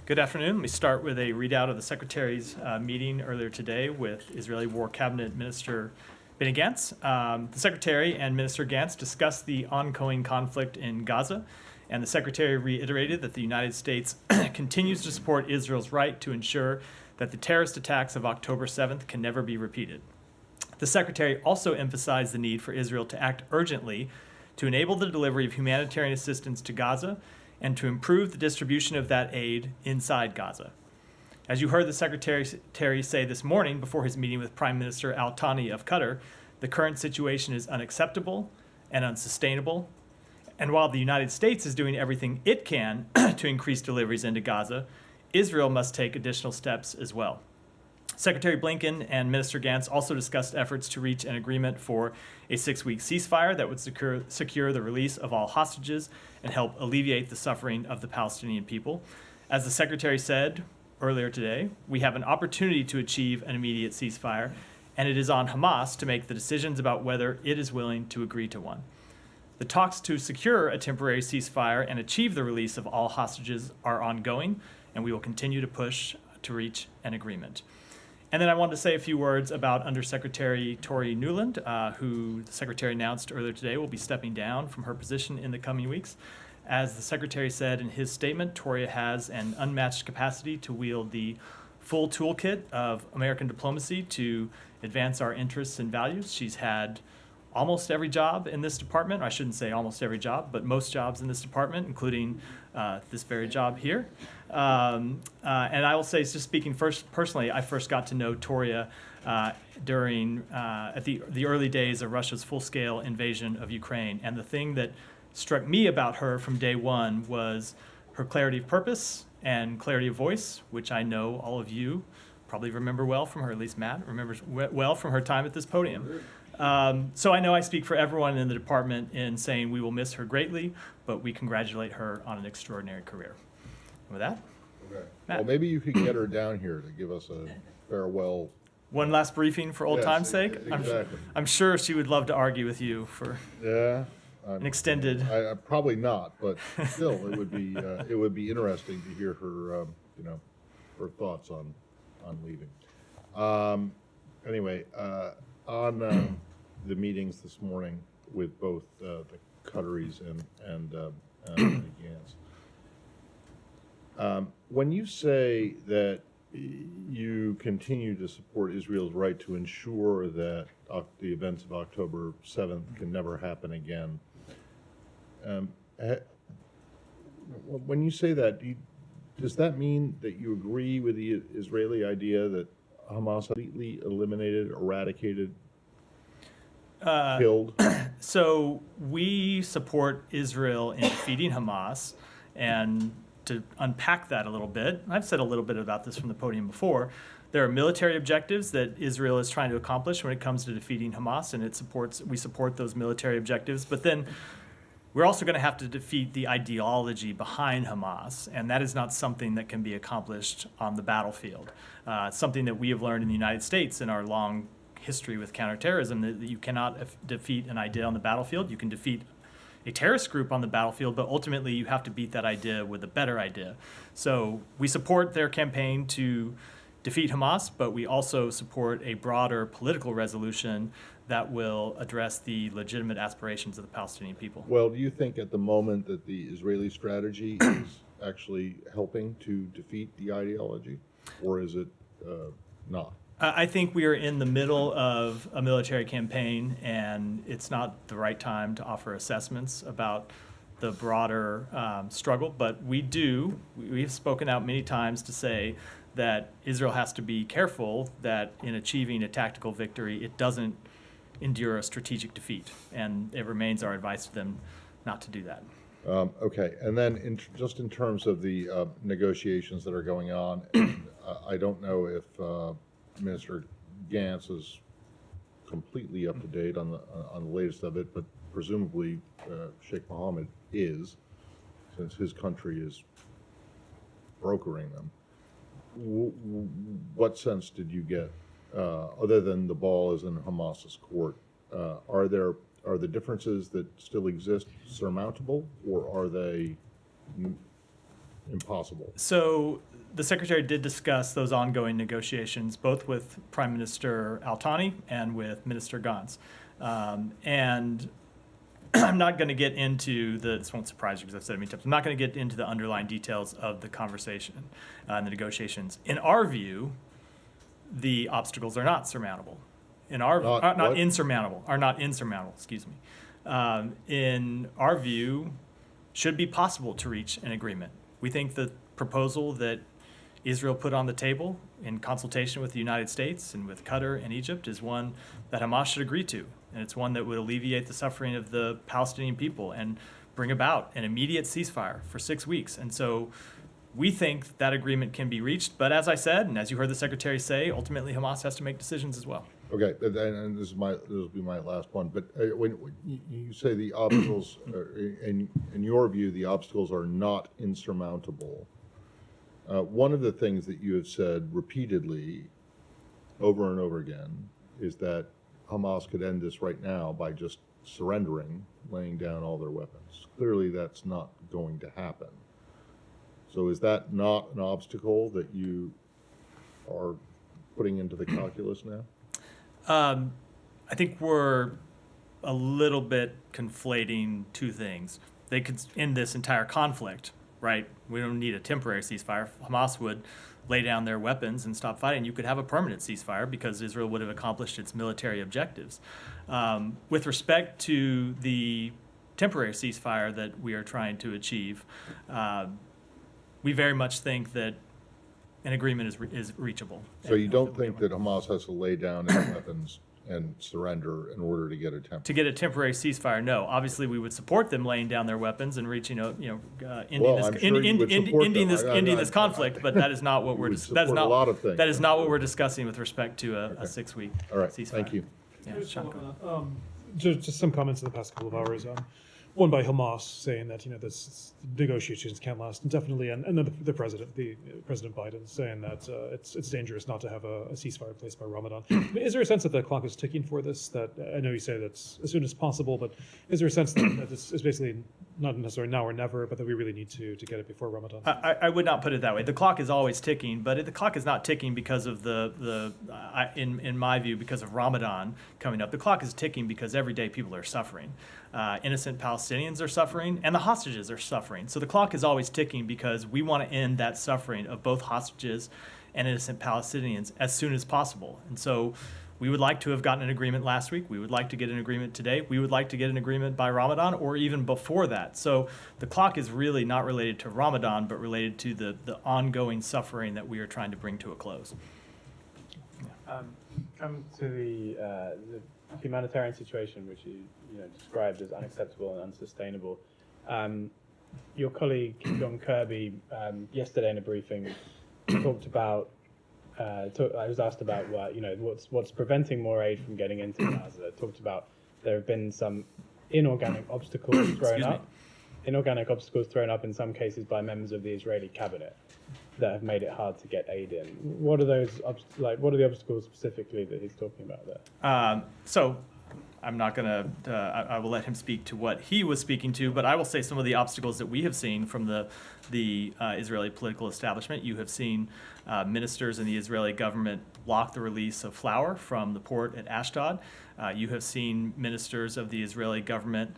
Good afternoon. Let me start with a readout of the Secretary's meeting earlier today with Israeli War Cabinet Minister Benny Gantz. The Secretary and Minister Gantz discussed the ongoing conflict in Gaza, and the Secretary reiterated that the United States continues to support Israel's right to ensure that the terrorist attacks of October 7th can never be repeated. The Secretary also emphasized the need for Israel to act urgently to enable the delivery of humanitarian assistance to Gaza and to improve the distribution of that aid inside Gaza. As you heard the Secretary say this morning before his meeting with Prime Minister Al Thani of Qatar, the current situation is unacceptable and unsustainable. And while the United States is doing everything it can to increase deliveries into Gaza, Israel must take additional steps as well. Secretary Blinken and Minister Gantz also discussed efforts to reach an agreement for a 6-week ceasefire that would secure the release of all hostages and help alleviate the suffering of the Palestinian people. As the Secretary said earlier today, we have an opportunity to achieve an immediate ceasefire, and it is on Hamas to make the decisions about whether it is willing to agree to one. The talks to secure a temporary ceasefire and achieve the release of all hostages are ongoing, and we will continue to push to reach an agreement. And then I wanted to say a few words about Undersecretary Tori Newland, who the Secretary announced earlier today will be stepping down from her position in the coming weeks. As the Secretary said in his statement, Tori has an unmatched capacity to wield the full toolkit of American diplomacy to advance our interests and values. She's had almost every job in this department. I shouldn't say almost every job, but most jobs in this department, including this very job here. And I will say, just speaking first personally, I first got to know Toria during at the early days of Russia's full-scale invasion of Ukraine. And the thing that struck me about her from day one was her clarity of purpose and clarity of voice, which I know all of you probably remember well from her, at least Matt remembers well from her time at this podium. So I know I speak for everyone in the department in saying we will miss her greatly, but we congratulate her on an extraordinary career. And with that, Okay. Matt. Well, maybe you could get her down here to give us a farewell. One last briefing for old Yes, time's sake. exactly. I'm sure she would love to argue with you for Yeah. an extended. I probably not, but still, it would be interesting to hear her, her thoughts on leaving. Anyway, on the meetings this morning with both the Qataris and Gantz. When you say that you continue to support Israel's right to ensure that the events of October 7th can never happen again, when you say that, does that mean that you agree with the Israeli idea that Hamas completely eliminated, eradicated, killed? So we support Israel in defeating Hamas, and to unpack that a little bit, I've said a little bit about this from the podium before. There are military objectives that Israel is trying to accomplish when it comes to defeating Hamas, and we support those military objectives. But then we're also going to have to defeat the ideology behind Hamas, and that is not something that can be accomplished on the battlefield. It's something that we have learned in the United States in our long history with counterterrorism, that you cannot defeat an idea on the battlefield. You can defeat a terrorist group on the battlefield, but ultimately you have to beat that idea with a better idea. So we support their campaign to defeat Hamas, but we also support a broader political resolution that will address the legitimate aspirations of the Palestinian people. Well, do you think at the moment that the Israeli strategy is actually helping to defeat the ideology, or is it not? I think we are in the middle of a military campaign, and it's not the right time to offer assessments about the broader struggle. But we've spoken out many times to say that Israel has to be careful that in achieving a tactical victory, it doesn't endure a strategic defeat. And it remains our advice to them not to do that. Okay, and then just in terms of the negotiations that are going on, I don't know if Minister Gantz is completely up to date on the latest of it, but presumably Sheikh Mohammed is, since his country is brokering them. What sense did you get, other than the ball is in Hamas's court? Are the differences that still exist surmountable, or are they impossible? So the Secretary did discuss those ongoing negotiations, both with Prime Minister Al-Thani and with Minister Gantz. And I'm not going to get into this won't surprise you because I've said it many times. I'm not going to get into the underlying details of the conversation and the negotiations. In our view, the obstacles are not surmountable. Not insurmountable. Are not insurmountable. Excuse me. In our view, should be possible to reach an agreement. We think the proposal that Israel put on the table in consultation with the United States and with Qatar and Egypt is one that Hamas should agree to. And it's one that would alleviate the suffering of the Palestinian people and bring about an immediate ceasefire for 6 weeks. And so we think that agreement can be reached. But as I said, and as you heard the Secretary say, ultimately Hamas has to make decisions as well. Okay, and this will be my last one. But when you say the obstacles, in your view, the obstacles are not insurmountable. One of the things that you have said repeatedly, over and over again, is that Hamas could end this right now by just surrendering, laying down all their weapons. Clearly, that's not going to happen. So is that not an obstacle that you are putting into the calculus now? I think we're a little bit conflating two things. They could end this entire conflict, right? We don't need a temporary ceasefire. Hamas would lay down their weapons and stop fighting. You could have a permanent ceasefire because Israel would have accomplished its military objectives. With respect to the temporary ceasefire that we are trying to achieve, we very much think that an agreement is reachable. So you don't think that Hamas has to lay down its weapons and surrender in order to get a temporary? To get a temporary ceasefire, no. Obviously, we would support them laying down their weapons and reaching ending this conflict. But that is not what we're that is not what we're discussing with respect to a 6 week ceasefire. Thank you. Yeah, Sean. Just some comments in the past couple of hours. One by Hamas saying that this negotiations can't last indefinitely, and then the President Biden saying that it's dangerous not to have a ceasefire in place by Ramadan. Is there a sense that the clock is ticking for this? That I know you say that's as soon as possible, but is there a sense that this is basically not necessarily now or never, but that we really need to get it before Ramadan? I would not put it that way. The clock is always ticking, but the clock is not ticking because of in my view, because of Ramadan coming up. The clock is ticking because every day people are suffering. Innocent Palestinians are suffering, and the hostages are suffering. So the clock is always ticking because we want to end that suffering of both hostages and innocent Palestinians as soon as possible. And so we would like to have gotten an agreement last week. We would like to get an agreement today. We would like to get an agreement by Ramadan or even before that. So the clock is really not related to Ramadan, but related to the ongoing suffering that we are trying to bring to a close. Come to the humanitarian situation, which you described as unacceptable and unsustainable. Your colleague John Kirby yesterday in a briefing talked about. I was asked about what's preventing more aid from getting into Gaza. Talked about there have been some inorganic obstacles thrown up. Inorganic obstacles thrown up in some cases by members of the Israeli cabinet that have made it hard to get aid in. What are those what are the obstacles specifically that he's talking about there? So I'm not going to, I will let him speak to what he was speaking to, but I will say some of the obstacles that we have seen from the Israeli political establishment. You have seen ministers in the Israeli government block the release of flour from the port at Ashdod. You have seen ministers of the Israeli government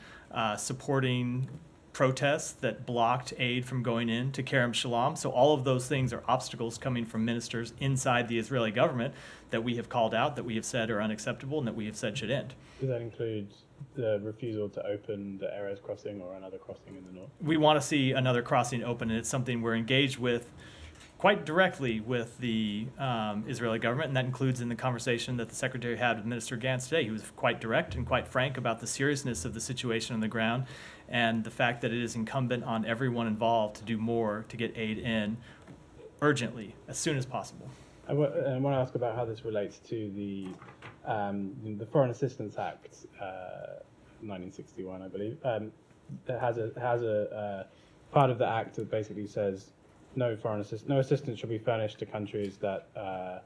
supporting protests that blocked aid from going in to Kerem Shalom. So all of those things are obstacles coming from ministers inside the Israeli government that we have called out, that we have said are unacceptable, and that we have said should end. Does that include the refusal to open the Erez crossing or another crossing in the north? We want to see another crossing open, and it's something we're engaged with quite directly with the Israeli government, and that includes in the conversation that the Secretary had with Minister Gantz today. He was quite direct and quite frank about the seriousness of the situation on the ground and the fact that it is incumbent on everyone involved to do more to get aid in urgently, as soon as possible. I want to ask about how this relates to the Foreign Assistance Act, 1961, I believe. That has a part of the act that basically says no assistance shall be furnished to countries that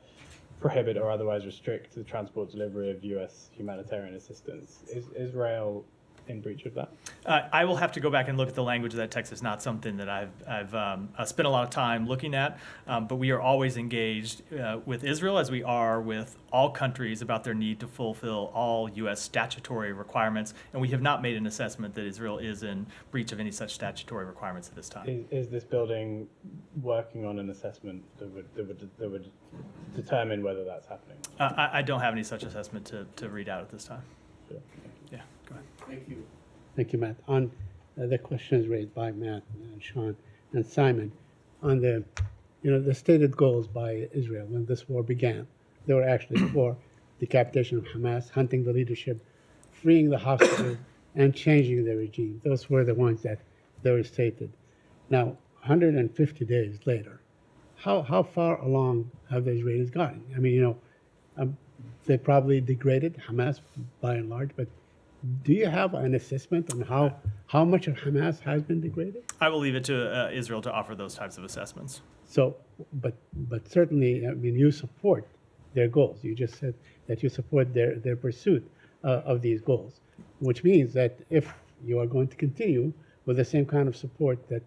prohibit or otherwise restrict the transport delivery of U.S. humanitarian assistance. Is Israel in breach of that? I will have to go back and look at the language of that text. It's not something that I've spent a lot of time looking at, but we are always engaged with Israel, as we are with all countries, about their need to fulfill all U.S. statutory requirements, and we have not made an assessment that Israel is in breach of any such statutory requirements at this time. Is this building working on an assessment that would determine whether that's happening? I don't have any such assessment to read out at this time. Sure. Yeah, go ahead. Thank you, Matt. On the questions raised by Matt and Sean and Simon, on the stated goals by Israel when this war began, they were actually for decapitation of Hamas, hunting the leadership, freeing the hostages, and changing the regime. Those were the ones that they were stated. Now, 150 days later, how far along have the Israelis gotten? I mean, they probably degraded Hamas by and large, but do you have an assessment on how much of Hamas has been degraded? I will leave it to Israel to offer those types of assessments. So, but certainly, I mean, you support their goals. You just said that you support their pursuit of these goals, which means that if you are going to continue with the same kind of support that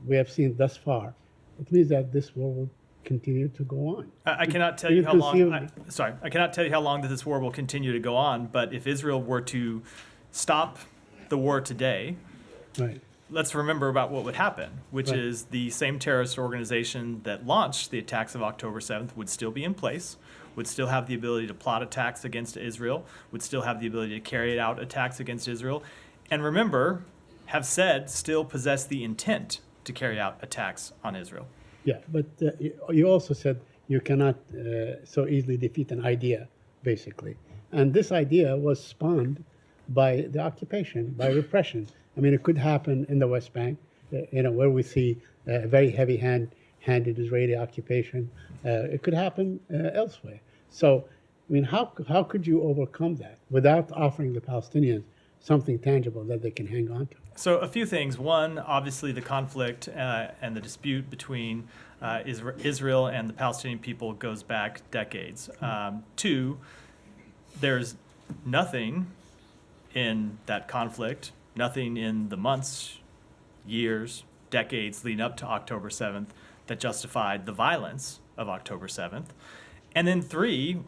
we have seen thus far, it means that this war will continue to go on. I cannot tell Do you you how long. conceive- I cannot tell you how long that this war will continue to go on. But if Israel were to stop the war today, Right. let's remember about what would happen, which Right. is the same terrorist organization that launched the attacks of October 7th would still be in place, would still have the ability to plot attacks against Israel, would still have the ability to carry out attacks against Israel, and remember, have said still possess the intent to carry out attacks on Israel. Yeah, but you also said you cannot so easily defeat an idea, basically. And this idea was spawned by the occupation, by repression. I mean, it could happen in the West Bank, where we see a very heavy-handed Israeli occupation. It could happen elsewhere. So, I mean, how could you overcome that without offering the Palestinians something tangible that they can hang on to? So a few things. One, obviously, the conflict and the dispute between Israel and the Palestinian people goes back decades. Two, there's nothing in that conflict, nothing in the months, years, decades leading up to October 7th that justified the violence of October 7th. And then three,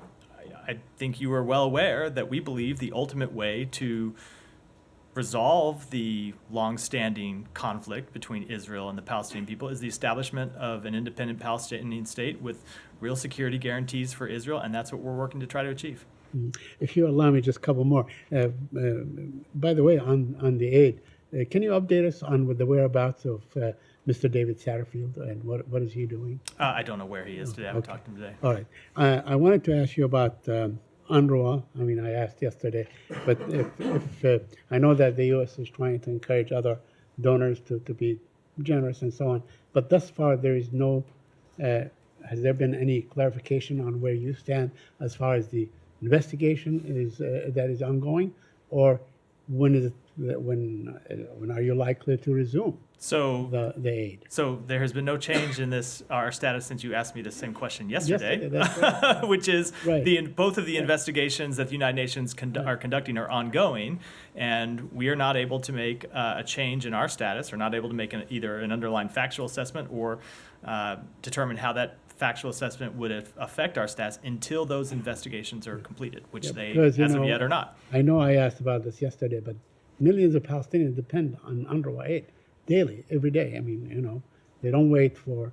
I think you are well aware that we believe the ultimate way to resolve the long-standing conflict between Israel and the Palestinian people is the establishment of an independent Palestinian state with real security guarantees for Israel, and that's what we're working to try to achieve. If you allow me, just a couple more. By the way, on the aid, can you update us on the whereabouts of Mr. David Satterfield and what is he doing? I don't know where he is today. I haven't talked to him today. All right. I wanted to ask you about UNRWA. I mean, I asked yesterday, but if I know that the U.S. is trying to encourage other donors to be generous and so on, but thus far there is no. Has there been any clarification on where you stand as far as the investigation that is ongoing, or when are you likely to resume So the aid? So there has been no change in our status since you asked me the same question yesterday, Yesterday, that's right. which is Right. both of the investigations that the United Nations are conducting are ongoing, and we are not able to make a change in our status, or not able to make either an underlying factual assessment or determine how that factual assessment would affect our status until those investigations are completed, which they, because, as of yet, are not. I know I asked about this yesterday, but millions of Palestinians depend on UNRWA aid daily, every day. I mean, they don't wait for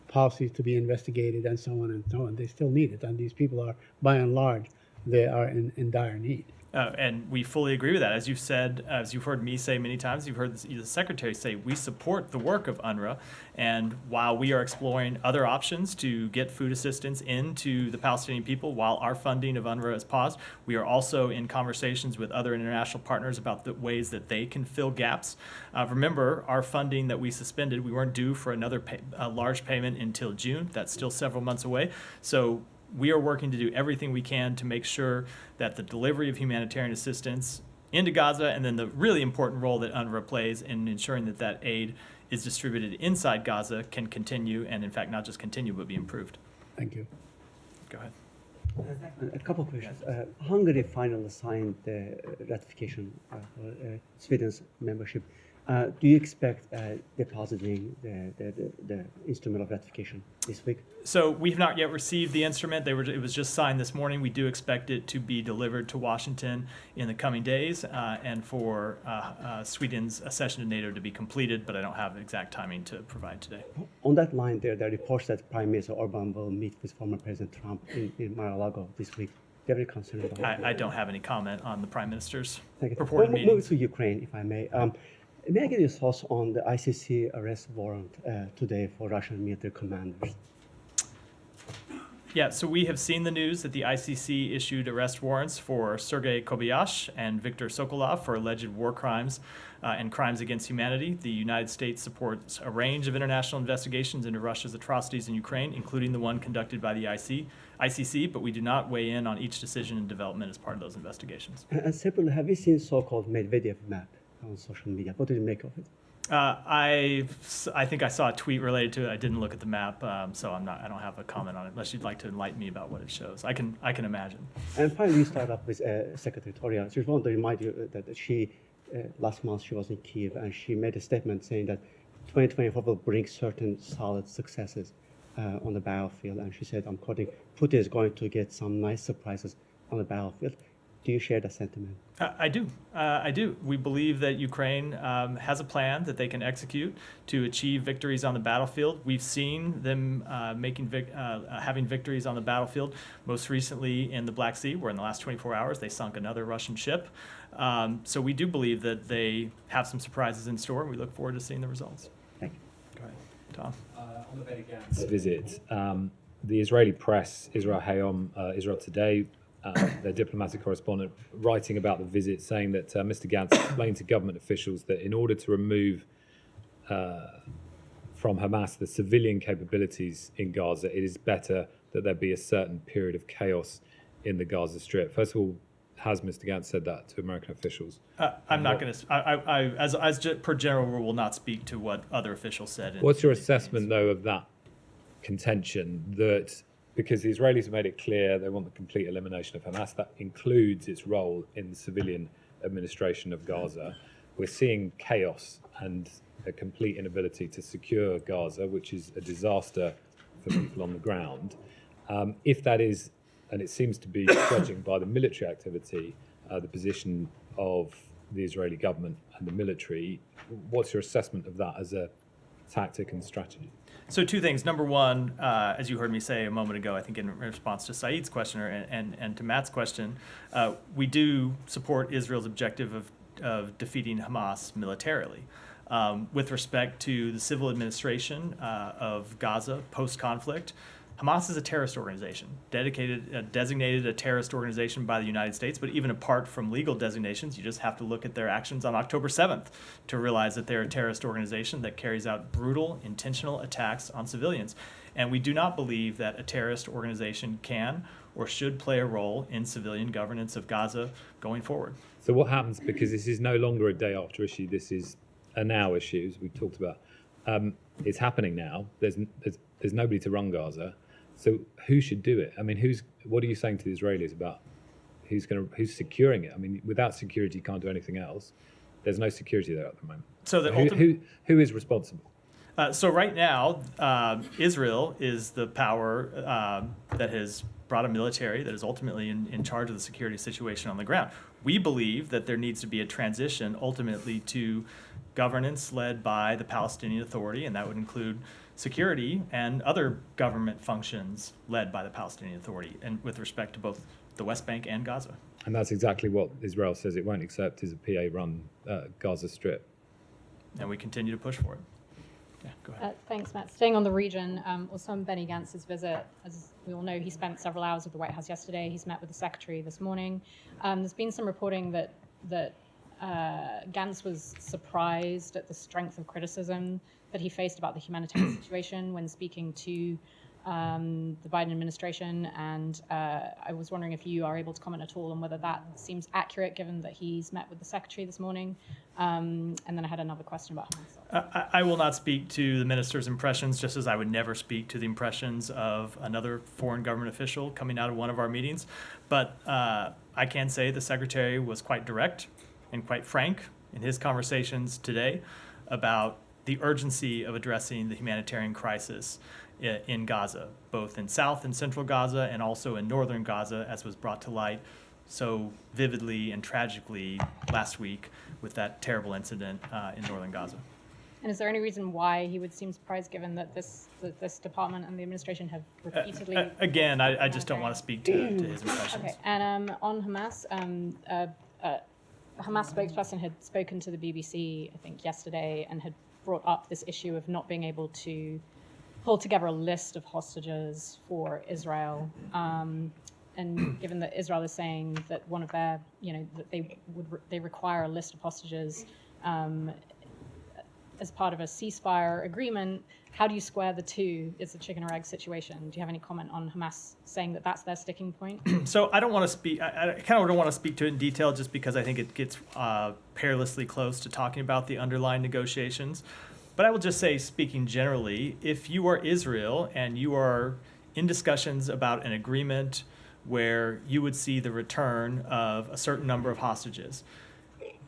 policies to be investigated and so on and so on. They still need it, and these people are, by and large, they are in dire need. And we fully agree with that. As you've said, as you've heard me say many times, you've heard the Secretary say, we support the work of UNRWA. And while we are exploring other options to get food assistance into the Palestinian people, while our funding of UNRWA is paused, we are also in conversations with other international partners about the ways that they can fill gaps. Remember, our funding that we suspended, we weren't due for another large payment until June. That's still several months away. So we are working to do everything we can to make sure that the delivery of humanitarian assistance into Gaza, and then the really important role that UNRWA plays in ensuring that that aid is distributed inside Gaza, can continue, and in fact not just continue but be improved. Thank you. Go ahead. A couple of questions. Hungary finally signed the ratification for Sweden's membership. Do you expect depositing the instrument of ratification this week? So we have not yet received the instrument. It was just signed this morning. We do expect it to be delivered to Washington in the coming days, and for Sweden's accession to NATO to be completed. But I don't have exact timing to provide today. On that line, there are reports that Prime Minister Orban will meet with former President Trump in Mar-a-Lago this week. They're very concerned about it. I don't have any comment on the Prime Minister's Thank you. purported Moving meetings. to Ukraine, if I may. May I get your thoughts on the ICC arrest warrant today for Russian military commanders? Yeah, so we have seen the news that the ICC issued arrest warrants for Sergei Kobyach and Viktor Sokolov for alleged war crimes and crimes against humanity. The United States supports a range of international investigations into Russia's atrocities in Ukraine, including the one conducted by the ICC, but we do not weigh in on each decision and development as part of those investigations. And separately, have you seen so-called Medvedev map on social media? What do you make of it? I think I saw a tweet related to it. I didn't look at the map, so I don't have a comment on it unless you'd like to enlighten me about what it shows. I can imagine. And finally, you start up with Secretary Toria. I just want to remind you that she, last month, she was in Kiev, and she made a statement saying that 2024 will bring certain solid successes on the battlefield. And she said, I'm quoting, Putin is going to get some nice surprises on the battlefield. Do you share that sentiment? I do. I do. We believe that Ukraine has a plan that they can execute to achieve victories on the battlefield. We've seen them having victories on the battlefield, most recently in the Black Sea, where in the last 24 hours they sunk another Russian ship. So we do believe that they have some surprises in store, and we look forward to seeing the results. Thank you. Go ahead, Tom. On the Benny Gantz visit, the Israeli press, Israel Hayom, Israel Today, their diplomatic correspondent, writing about the visit, saying that Mr. Gantz explained to government officials that in order to remove from Hamas the civilian capabilities in Gaza, it is better that there be a certain period of chaos in the Gaza Strip. First of all, has Mr. Gantz said that to American officials? I'm not going to, per general rule, will not speak to what other officials said. What's your assessment, though, of that contention that, because the Israelis have made it clear they want the complete elimination of Hamas, that includes its role in the civilian administration of Gaza. We're seeing chaos and a complete inability to secure Gaza, which is a disaster for people on the ground. If that is, and it seems to be judging by the military activity, the position of the Israeli government and the military, what's your assessment of that as a tactic and strategy? So two things. Number one, as you heard me say a moment ago, I think in response to Saeed's question and to Matt's question, we do support Israel's objective of defeating Hamas militarily. With respect to the civil administration of Gaza post-conflict, Hamas is a terrorist organization, designated a terrorist organization by the United States, but even apart from legal designations, you just have to look at their actions on October 7th to realize that they're a terrorist organization that carries out brutal, intentional attacks on civilians. And we do not believe that a terrorist organization can or should play a role in civilian governance of Gaza going forward. So what happens, because this is no longer a day after issue, this is a now issue, as we've talked about. It's happening now. There's nobody to run Gaza. So who should do it? I mean, what are you saying to the Israelis about who's securing it? I mean, without security, you can't do anything else. There's no security there at the moment. So who is responsible? So right now, Israel is the power that has brought a military that is ultimately in charge of the security situation on the ground. We believe that there needs to be a transition ultimately to governance led by the Palestinian Authority, and that would include security and other government functions led by the Palestinian Authority, and with respect to both the West Bank and Gaza. And that's exactly what Israel says it won't accept, is a PA-run Gaza Strip. And we continue to push for it. Yeah, go ahead. Thanks, Matt. Staying on the region, also on Benny Gantz's visit, as we all know, he spent several hours at the White House yesterday. He's met with the secretary this morning. There's been some reporting that Gantz was surprised at the strength of criticism that he faced about the humanitarian situation when speaking to the Biden administration, and I was wondering if you are able to comment at all on whether that seems accurate, given that he's met with the secretary this morning. And then I had another question about Hamas. I will not speak to the minister's impressions, just as I would never speak to the impressions of another foreign government official coming out of one of our meetings. But I can say the secretary was quite direct and quite frank in his conversations today about the urgency of addressing the humanitarian crisis in Gaza, both in South and Central Gaza and also in Northern Gaza, as was brought to light so vividly and tragically last week with that terrible incident in Northern Gaza. And is there any reason why he would seem surprised, given that this department and the administration have repeatedly... Again, I just don't want to speak to his impressions. Okay, and on Hamas, Hamas spokesperson had spoken to the BBC, I think, yesterday, and had brought up this issue of not being able to pull together a list of hostages for Israel. And given that Israel is saying that one of their, that they require a list of hostages as part of a ceasefire agreement, how do you square the two? It's a chicken or egg situation. Do you have any comment on Hamas saying that that's their sticking point? So I don't want to speak. I kind of don't want to speak to it in detail, just because I think it gets perilously close to talking about the underlying negotiations. But I will just say, speaking generally, if you are Israel and you are in discussions about an agreement where you would see the return of a certain number of hostages,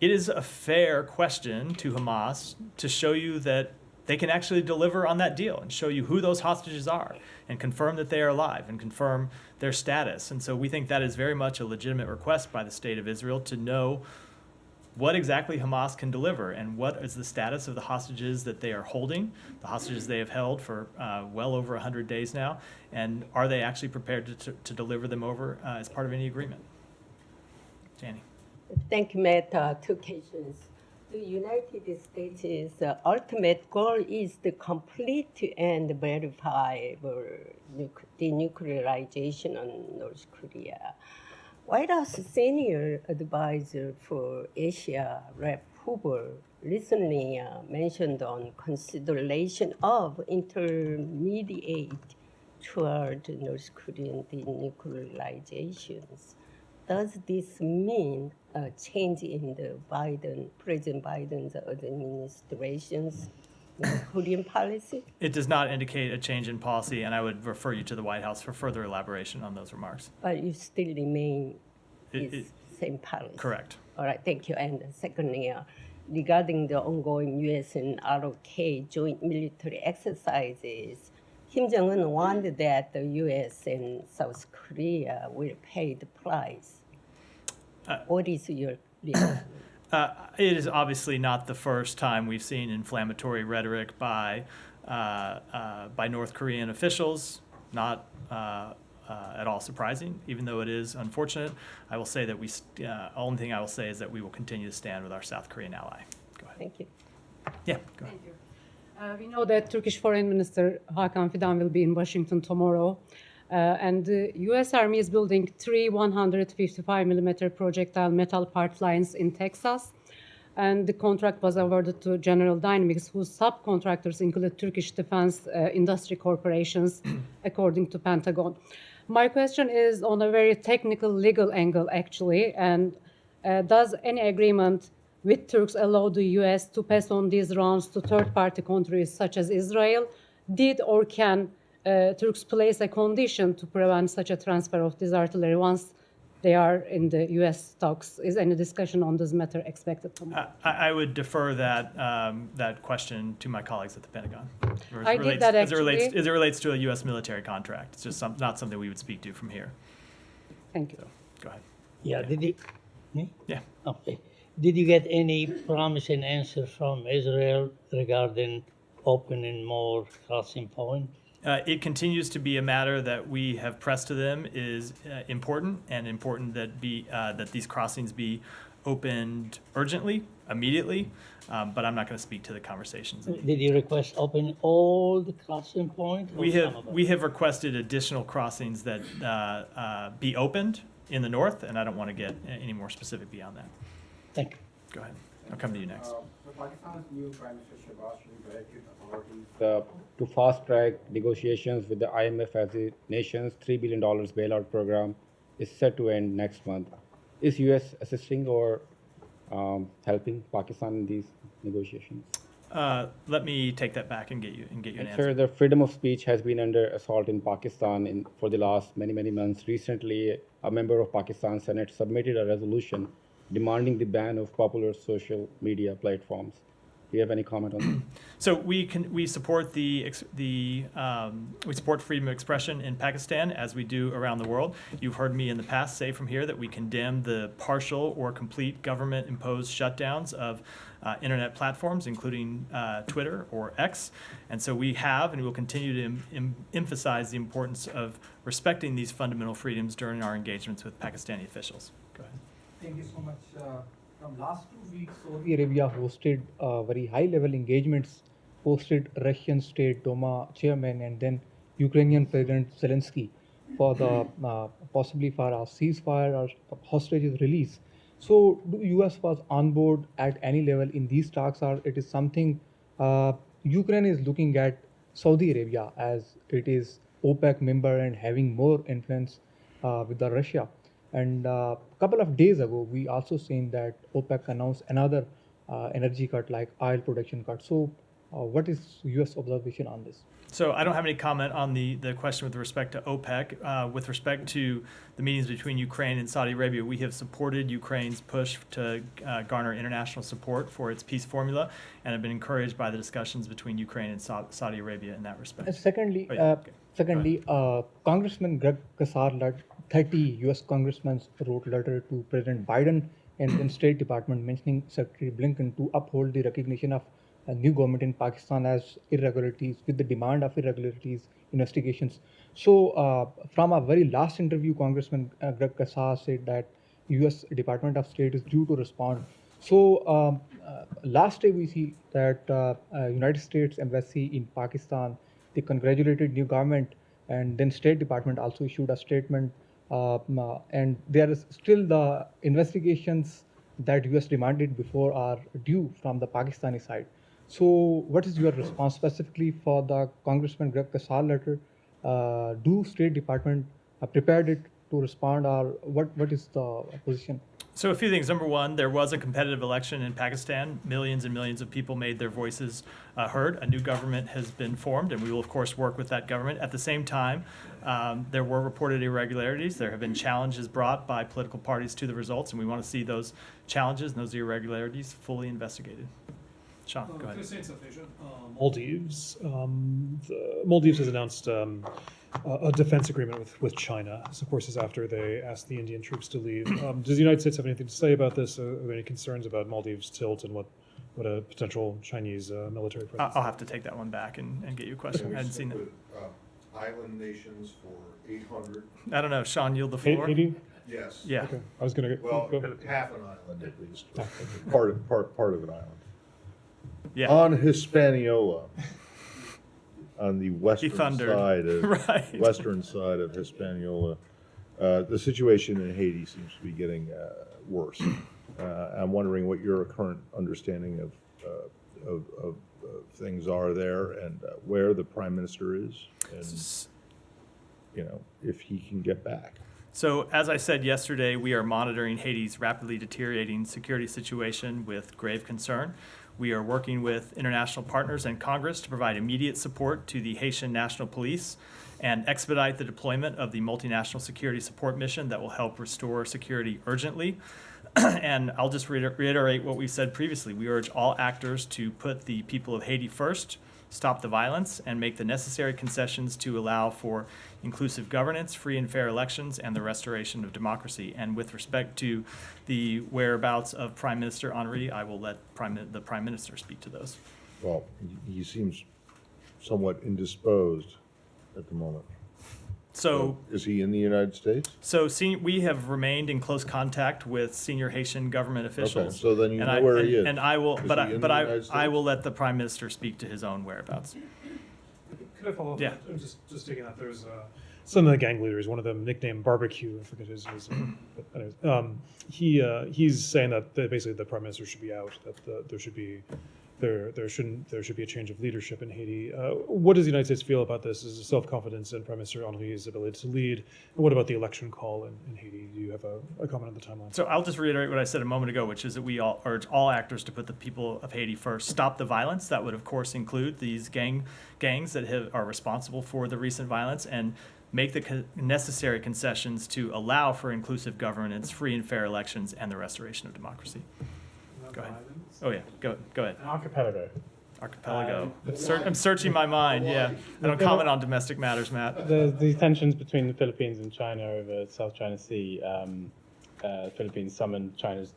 it is a fair question to Hamas to show you that they can actually deliver on that deal and show you who those hostages are and confirm that they are alive and confirm their status. And so we think that is very much a legitimate request by the state of Israel to know what exactly Hamas can deliver and what is the status of the hostages that they are holding, the hostages they have held for well over 100 days now, and are they actually prepared to deliver them over as part of any agreement? Danny. Thank you, Matt. Two questions. The United States' ultimate goal is the complete and verifiable denuclearization of North Korea. White House Senior Advisor for Asia, Rep. Hoover, recently mentioned on consideration of intermediate toward North Korean denuclearizations. Does this mean a change in the President Biden's administration's Korean policy? It does not indicate a change in policy, and I would refer you to the White House for further elaboration on those remarks. But you still remain same policy? Correct. All right, thank you. And secondly, regarding the ongoing U.S. and ROK joint military exercises, Kim Jong-un warned that the U.S. and South Korea will pay the price. What is your reaction? It is obviously not the first time we've seen inflammatory rhetoric by North Korean officials. Not at all surprising, even though it is unfortunate. I will say that only thing I will say is that we will continue to stand with our South Korean ally. Go ahead. Thank you. Yeah, go ahead. We know that Turkish Foreign Minister Hakan Fidan will be in Washington tomorrow. And the U.S. Army is building 3 155mm projectile metal part lines in Texas. And the contract was awarded to General Dynamics, whose subcontractors include Turkish defense industry corporations, according to Pentagon. My question is on a very technical legal angle, actually. And does any agreement with Turks allow the U.S. to pass on these rounds to third-party countries such as Israel? Did or can Turks place a condition to prevent such a transfer of this artillery once they are in the U.S. talks? Is any discussion on this matter expected tomorrow? I would defer that question to my colleagues at the Pentagon. I did that actually. As it relates to a U.S. military contract. It's just not something we would speak to from here. Thank you. So, go ahead. Yeah, did you? Me? Yeah. Okay. Did you get any promising answer from Israel regarding opening more crossing points? It continues to be a matter that we have pressed to them is important, and important that these crossings be opened urgently, immediately. But I'm not going to speak to the conversations. Did you request open all the crossing points? We have requested additional crossings that be opened in the north, and I don't want to get any more specific beyond that. Thank you. Go ahead. I'll come to you next. Pakistan's new Prime Minister Shehbaz Sharif directed authorities to fast track negotiations with the IMF as the nation's $3 billion bailout program is set to end next month. Is US assisting or helping Pakistan in these negotiations? Let me take that back and get you an And answer. sir, the freedom of speech has been under assault in Pakistan for the last many months. Recently, a member of Pakistan Senate submitted a resolution demanding the ban of popular social media platforms. Do you have any comment on that? So we support we support freedom of expression in Pakistan as we do around the world. You've heard me in the past say from here that we condemn the partial or complete government-imposed shutdowns of internet platforms, including Twitter or X. And so we have and will continue to emphasize the importance of respecting these fundamental freedoms during our engagements with Pakistani officials. Go ahead. Thank you so much. From last 2 weeks, Saudi Arabia hosted very high-level engagements, hosted Russian State Duma chairman and then Ukrainian President Zelensky for the possibly for a ceasefire or hostages release. So, the U.S. was on board at any level in these talks, or it is something Ukraine is looking at Saudi Arabia as it is OPEC member and having more influence with the Russia. And a couple of days ago, we also seen that OPEC announced another energy cut, like oil production cut. So, what is U.S. observation on this? So I don't have any comment on the question with respect to OPEC. With respect to the meetings between Ukraine and Saudi Arabia, we have supported Ukraine's push to garner international support for its peace formula and have been encouraged by the discussions between Ukraine and Saudi Arabia in that respect. And secondly, Oh, yeah, okay. Congressman Greg Casar, 30 U.S. congressmen wrote a letter to President Biden and then State Department mentioning Secretary Blinken to uphold the recognition of a new government in Pakistan as irregularities, with the demand of irregularities investigations. So, from a very last interview, Congressman Greg Casar said that U.S. Department of State is due to respond. So, last day we see that United States Embassy in Pakistan, they congratulated new government, and then State Department also issued a statement. And there is still the investigations that U.S. demanded before are due from the Pakistani side. So, what is your response specifically for the Congressman Greg Casar letter? Do State Department prepared it to respond, or what is the position? So a few things. Number one, there was a competitive election in Pakistan. Millions and millions of people made their voices heard. A new government has been formed, and we will, of course, work with that government. At the same time, there were reported irregularities. There have been challenges brought by political parties to the results, and we want to see those challenges and those irregularities fully investigated. Sean, go ahead. Maldives. Maldives has announced a defense agreement with China. This, of course, is after they asked the Indian troops to leave. Does the United States have anything to say about this? Are there any concerns about Maldives' tilt and what a potential Chinese military presence? I'll have to take that one back and get you a question. I hadn't seen that. Island nations for 800. I don't know. Sean, yield the floor. Haiti? Yes. Yeah. Okay. I was going to Well, half an island at least. Part of an island. Yeah. On Hispaniola, on the western thundered. side of Right. western side of Hispaniola, the situation in Haiti seems to be getting worse. I'm wondering what your current understanding of things are there, and where the prime minister is, and if he can get back. So, as I said yesterday, we are monitoring Haiti's rapidly deteriorating security situation with grave concern. We are working with international partners and Congress to provide immediate support to the Haitian National Police and expedite the deployment of the multinational security support mission that will help restore security urgently. And I'll just reiterate what we've said previously. We urge all actors to put the people of Haiti first, stop the violence, and make the necessary concessions to allow for inclusive governance, free and fair elections, and the restoration of democracy. And with respect to the whereabouts of Prime Minister Henry, I will let the Prime Minister speak to those. Well, he seems somewhat indisposed at the moment. So is he in the United States? So we have remained in close contact with senior Haitian government officials. Okay, so then you know where he is. And I will, Is but he in the United I will let the Prime Minister speak to his own whereabouts. Could I follow up? Yeah. I'm just taking that. There's some of the gang leaders, one of them nicknamed Barbecue, I forget his but anyways, he's saying that basically the prime minister should be out, that there should be a change of leadership in Haiti. What does the United States feel about this? Is the self-confidence in Prime Minister Henry's ability to lead? And what about the election call in Haiti? Do you have a comment on the timeline? So I'll just reiterate what I said a moment ago, which is that we all urge all actors to put the people of Haiti first. Stop the violence. That would, of course, include these gangs that are responsible for the recent violence, and make the necessary concessions to allow for inclusive governance, free and fair elections, and the restoration of democracy. Go ahead. Oh yeah, go ahead. An archipelago. Archipelago. I'm searching my mind. Yeah, I don't comment on domestic matters, Matt. The tensions between the Philippines and China over South China Sea. The Philippines summoned China's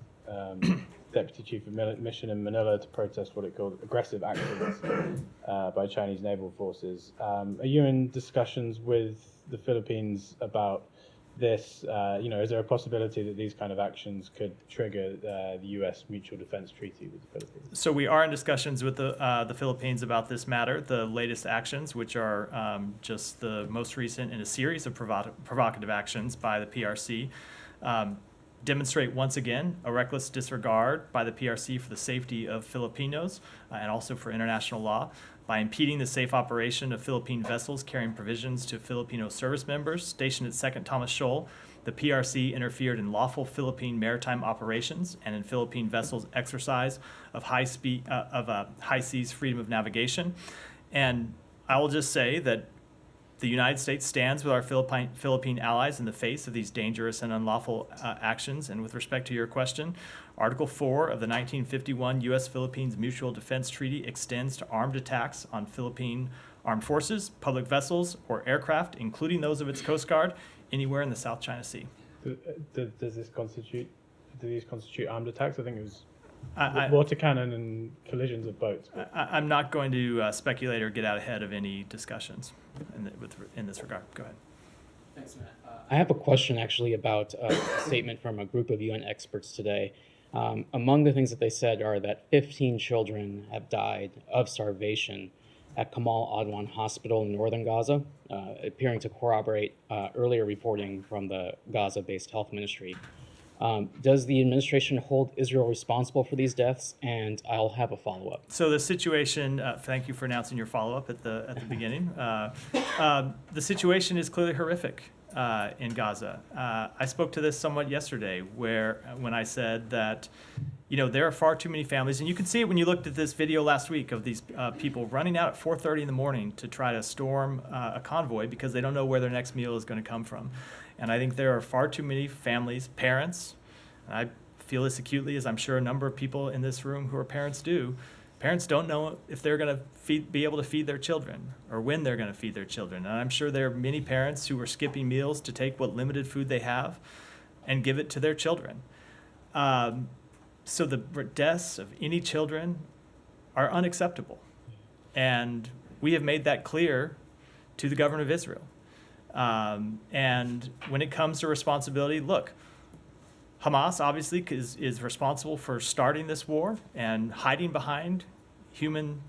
deputy chief of mission in Manila to protest what it called aggressive actions by Chinese naval forces. Are you in discussions with the Philippines about this? Is there a possibility that these kind of actions could trigger the U.S. Mutual Defense Treaty with the Philippines? So we are in discussions with the Philippines about this matter. The latest actions, which are just the most recent in a series of provocative actions by the PRC, demonstrate once again a reckless disregard by the PRC for the safety of Filipinos and also for international law. By impeding the safe operation of Philippine vessels carrying provisions to Filipino service members stationed at 2nd Thomas Shoal, the PRC interfered in lawful Philippine maritime operations and in Philippine vessels' exercise of high seas freedom of navigation. And I will just say that the United States stands with our Philippine allies in the face of these dangerous and unlawful actions. And with respect to your question, Article 4 of the 1951 U.S.-Philippines Mutual Defense Treaty extends to armed attacks on Philippine armed forces, public vessels, or aircraft, including those of its Coast Guard, anywhere in the South China Sea. Do these constitute armed attacks? I think it was water cannon and collisions of boats. I'm not going to speculate or get out ahead of any discussions in this regard. Go ahead. Thanks, Matt. I have a question actually about a statement from a group of UN experts today. Among the things that they said are that 15 children have died of starvation at Kamal Adwan Hospital in northern Gaza, appearing to corroborate earlier reporting from the Gaza-based health ministry. Does the administration hold Israel responsible for these deaths? And I'll have a follow-up. So the situation, thank you for announcing your follow-up at the beginning. The situation is clearly horrific in Gaza. I spoke to this somewhat yesterday when I said that, there are far too many families, and you can see it when you looked at this video last week of these people running out at 4:30 in the morning to try to storm a convoy because they don't know where their next meal is going to come from. And I think there are far too many families, parents, and I feel this acutely, as I'm sure a number of people in this room who are parents do. Parents don't know if they're going to be able to feed their children or when they're going to feed their children. And I'm sure there are many parents who are skipping meals to take what limited food they have and give it to their children. So the deaths of any children are unacceptable. And we have made that clear to the government of Israel. And when it comes to responsibility, look, Hamas obviously is responsible for starting this war and hiding behind human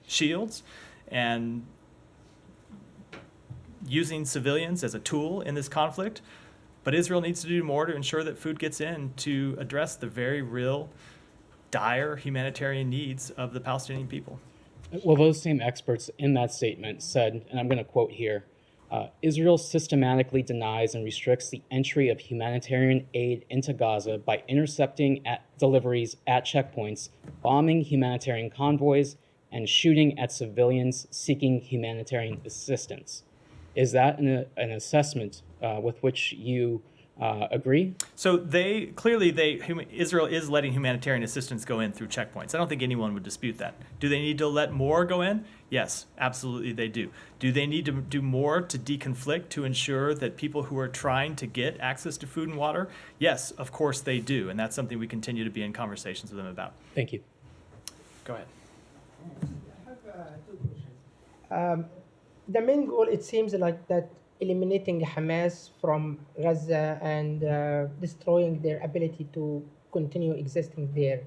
shields and using civilians as a tool in this conflict. But Israel needs to do more to ensure that food gets in to address the very real, dire humanitarian needs of the Palestinian people. Well, those same experts in that statement said, and I'm going to quote here, Israel systematically denies and restricts the entry of humanitarian aid into Gaza by intercepting deliveries at checkpoints, bombing humanitarian convoys, and shooting at civilians seeking humanitarian assistance. Is that an assessment with which you agree? So Israel is letting humanitarian assistance go in through checkpoints. I don't think anyone would dispute that. Do they need to let more go in? Yes, absolutely they do. Do they need to do more to deconflict to ensure that people who are trying to get access to food and water? Yes, of course they do. And that's something we continue to be in conversations with them about. Thank you. Go ahead. I have 2 questions. The main goal, it seems like that eliminating Hamas from Gaza and destroying their ability to continue existing there.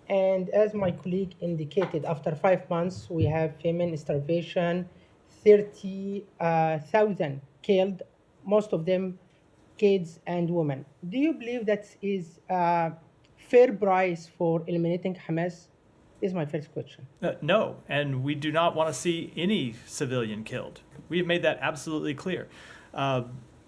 And as my colleague indicated, after 5 months, we have famine, starvation, 30,000 killed most of them kids and women. Do you believe that is a fair price for eliminating Hamas? Is my first question. No, and we do not want to see any civilian killed. We have made that absolutely clear.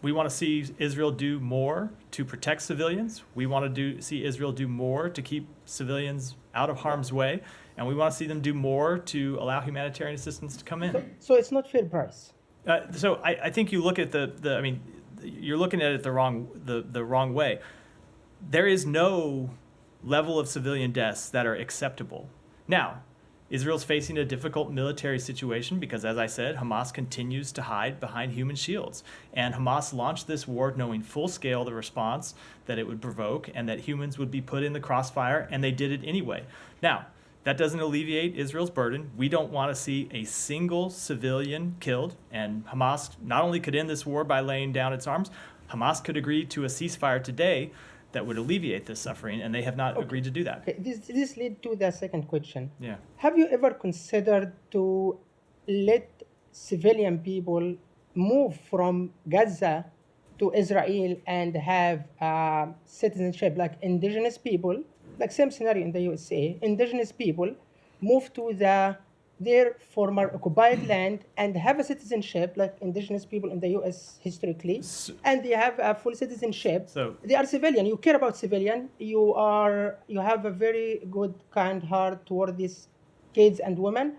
We want to see Israel do more to protect civilians. We want to see Israel do more to keep civilians out of harm's way, and we want to see them do more to allow humanitarian assistance to come in. So it's not fair price. So I think you look at I mean, you're looking at it the wrong way. There is no level of civilian deaths that are acceptable. Now, Israel's facing a difficult military situation because, as I said, Hamas continues to hide behind human shields. And Hamas launched this war knowing full scale the response that it would provoke and that humans would be put in the crossfire, and they did it anyway. Now, that doesn't alleviate Israel's burden. We don't want to see a single civilian killed, and Hamas not only could end this war by laying down its arms, Hamas could agree to a ceasefire today that would alleviate this suffering, and they have not agreed to do that. Okay, this leads to the second question. Yeah. Have you ever considered to let civilian people move from Gaza to Israel and have citizenship, like indigenous people, like same scenario in the USA, indigenous people move to their former occupied land and have a citizenship like indigenous people in the US historically, and they have a full citizenship. So they are civilian. You care about civilian. You have a very good, kind heart toward these kids and women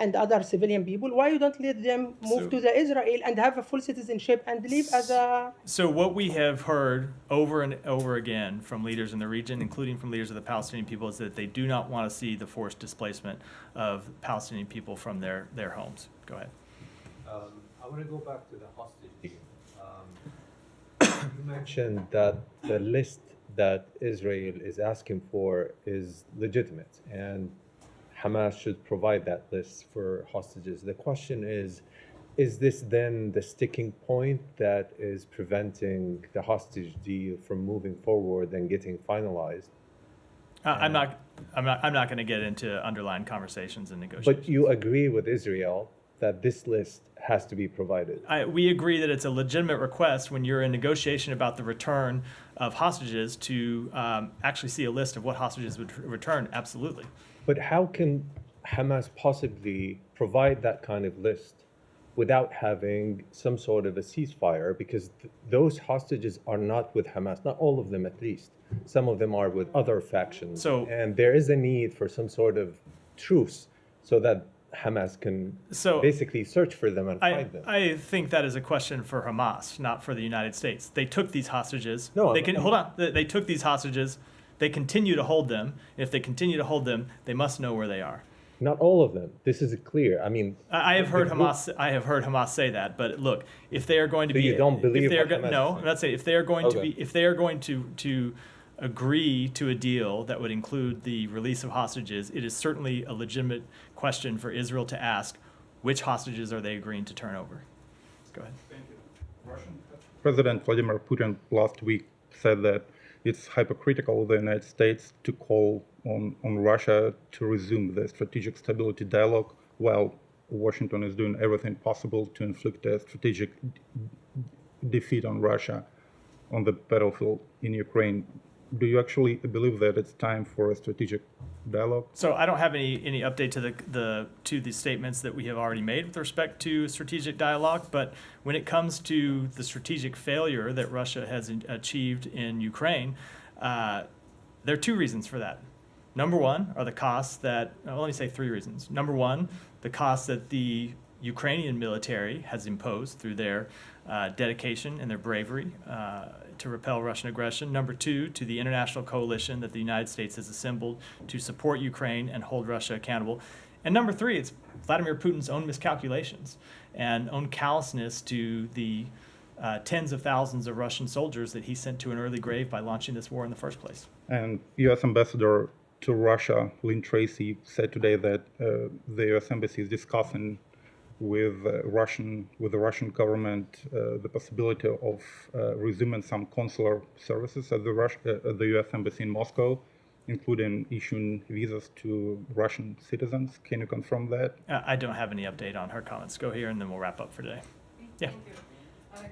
and other civilian people. Why you don't let them move to the Israel and have a full citizenship and live as a... So what we have heard over and over again from leaders in the region, including from leaders of the Palestinian people, is that they do not want to see the forced displacement of Palestinian people from their homes. Go ahead. I want to go back to the hostage deal. You mentioned that the list that Israel is asking for is legitimate, and Hamas should provide that list for hostages. The question is this then the sticking point that is preventing the hostage deal from moving forward and getting finalized? I'm not going to get into underlying conversations and negotiations. But you agree with Israel that this list has to be provided. We agree that it's a legitimate request when you're in negotiation about the return of hostages to actually see a list of what hostages would return. Absolutely. But how can Hamas possibly provide that kind of list without having some sort of a ceasefire? Because those hostages are not with Hamas, not all of them at least. Some of them are with other factions. And there is a need for some sort of truce so that Hamas can basically search for them and find them. I think that is a question for Hamas, not for the United States. They took these hostages. No, hold on. They took these hostages. They continue to hold them. If they continue to hold them, they must know where they are. Not all of them. This is clear. I mean, I have heard Hamas say that. But look, if they are going to be, you don't believe what Hamas no, is I'm not saying if they are going to be, if they are going to agree to a deal that would include the release of hostages, it is certainly a legitimate question for Israel to ask, which hostages are they agreeing to turn over? Go ahead. Thank you. President Vladimir Putin last week said that it's hypocritical of the United States to call on Russia to resume the strategic stability dialogue while Washington is doing everything possible to inflict a strategic defeat on Russia on the battlefield in Ukraine. Do you actually believe that it's time for a strategic dialogue? So I don't have any update to the statements that we have already made with respect to strategic dialogue. But when it comes to the strategic failure that Russia has achieved in Ukraine, there are two reasons for that. Number one are the costs that, let me say three reasons. Number one, the costs that the Ukrainian military has imposed through their dedication and their bravery to repel Russian aggression. Number two, to the international coalition that the United States has assembled to support Ukraine and hold Russia accountable. And number three, it's Vladimir Putin's own miscalculations and own callousness to the tens of thousands of Russian soldiers that he sent to an early grave by launching this war in the first place. And U.S. Ambassador to Russia, Lynn Tracy, said today that the U.S. Embassy is discussing with the Russian government the possibility of resuming some consular services at the U.S. Embassy in Moscow, including issuing visas to Russian citizens. Can you confirm that? I don't have any update on her comments. Go here, and then we'll wrap up for today. Yeah.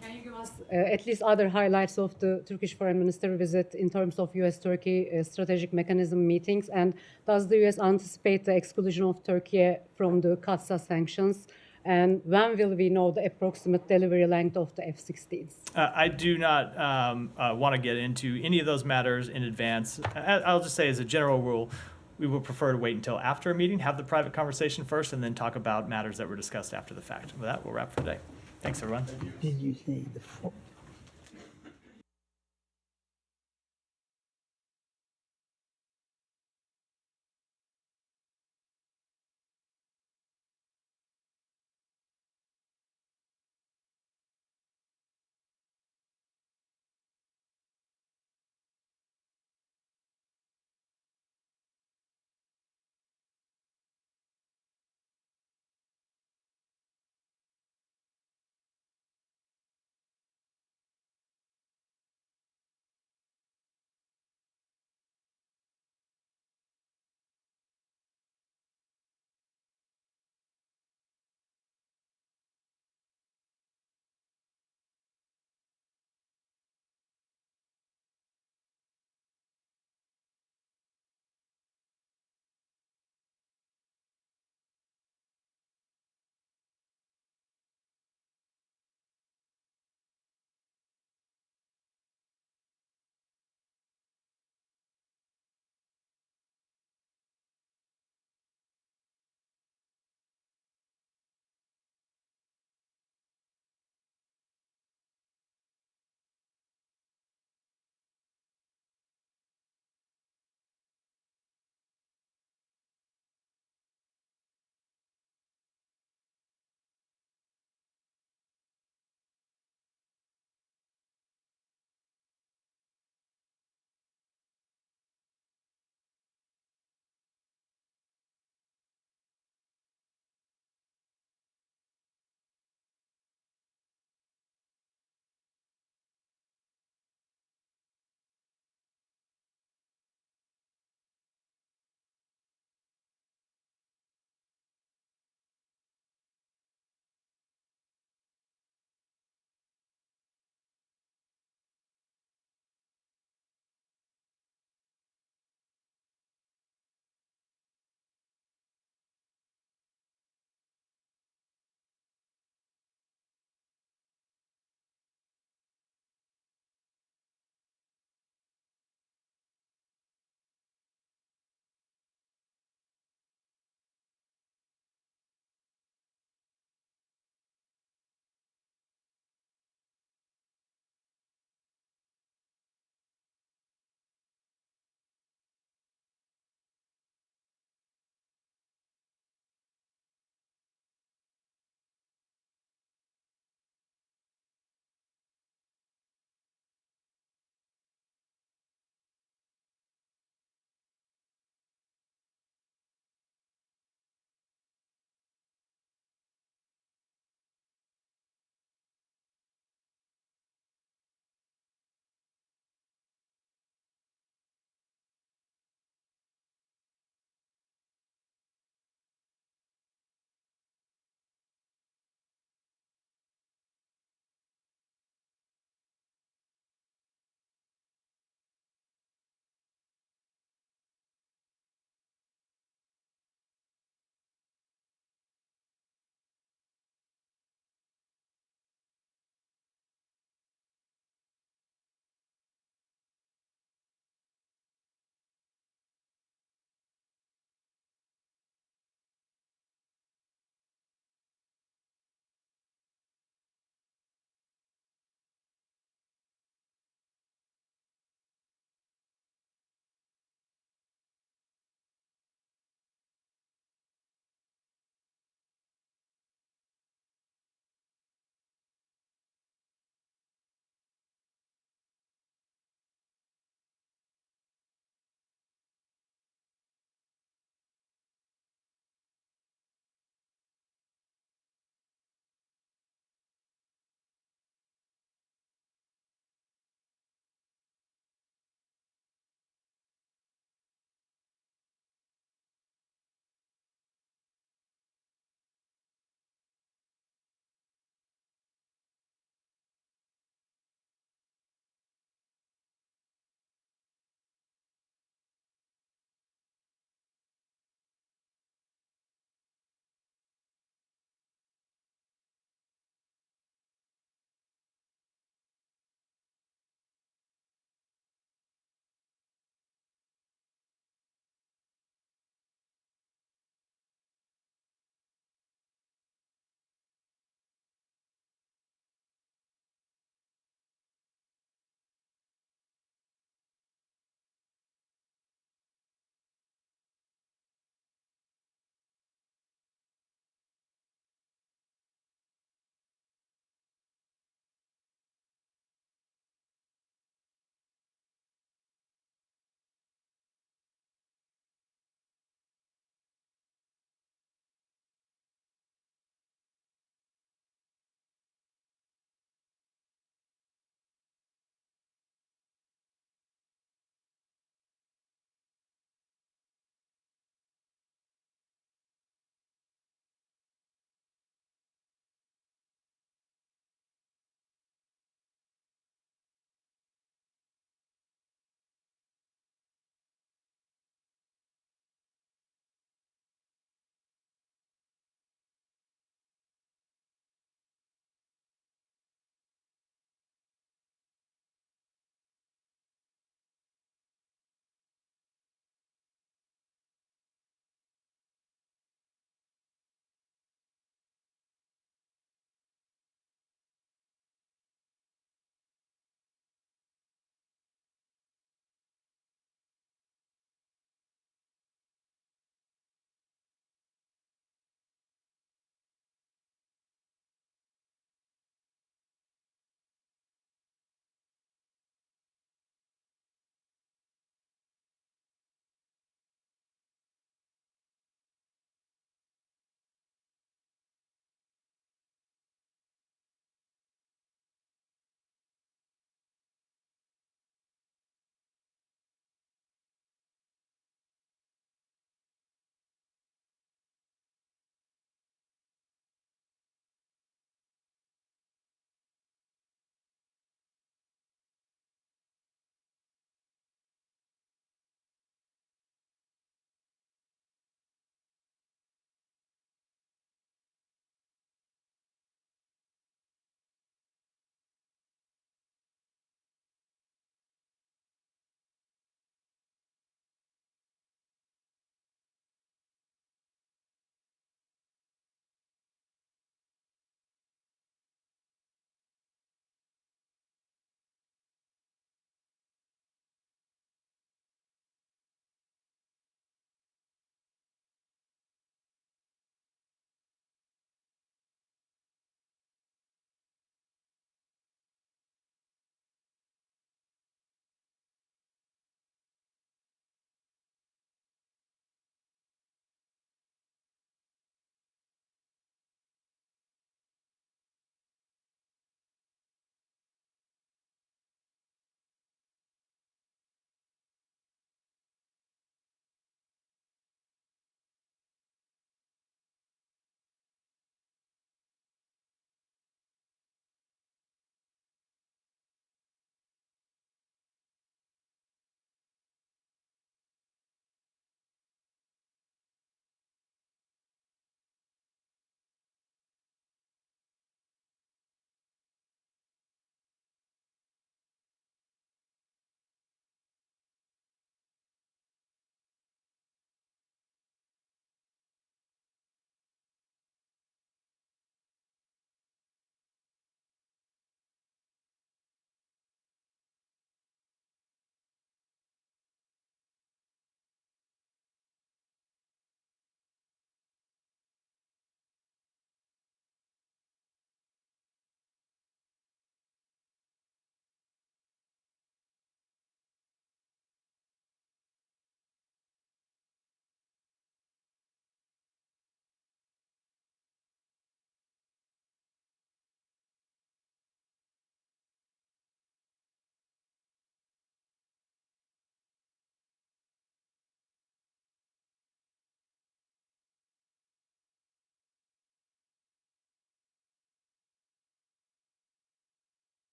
Can you give us at least other highlights of the Turkish foreign minister visit in terms of U.S.-Turkey strategic mechanism meetings? And does the U.S. anticipate the exclusion of Turkey from the CAATSA sanctions? And when will we know the approximate delivery length of the F-16s? I do not want to get into any of those matters in advance. I'll just say as a general rule, we would prefer to wait until after a meeting, have the private conversation first, and then talk about matters that were discussed after the fact. With that, we'll wrap for today. Thanks, everyone. Did you say the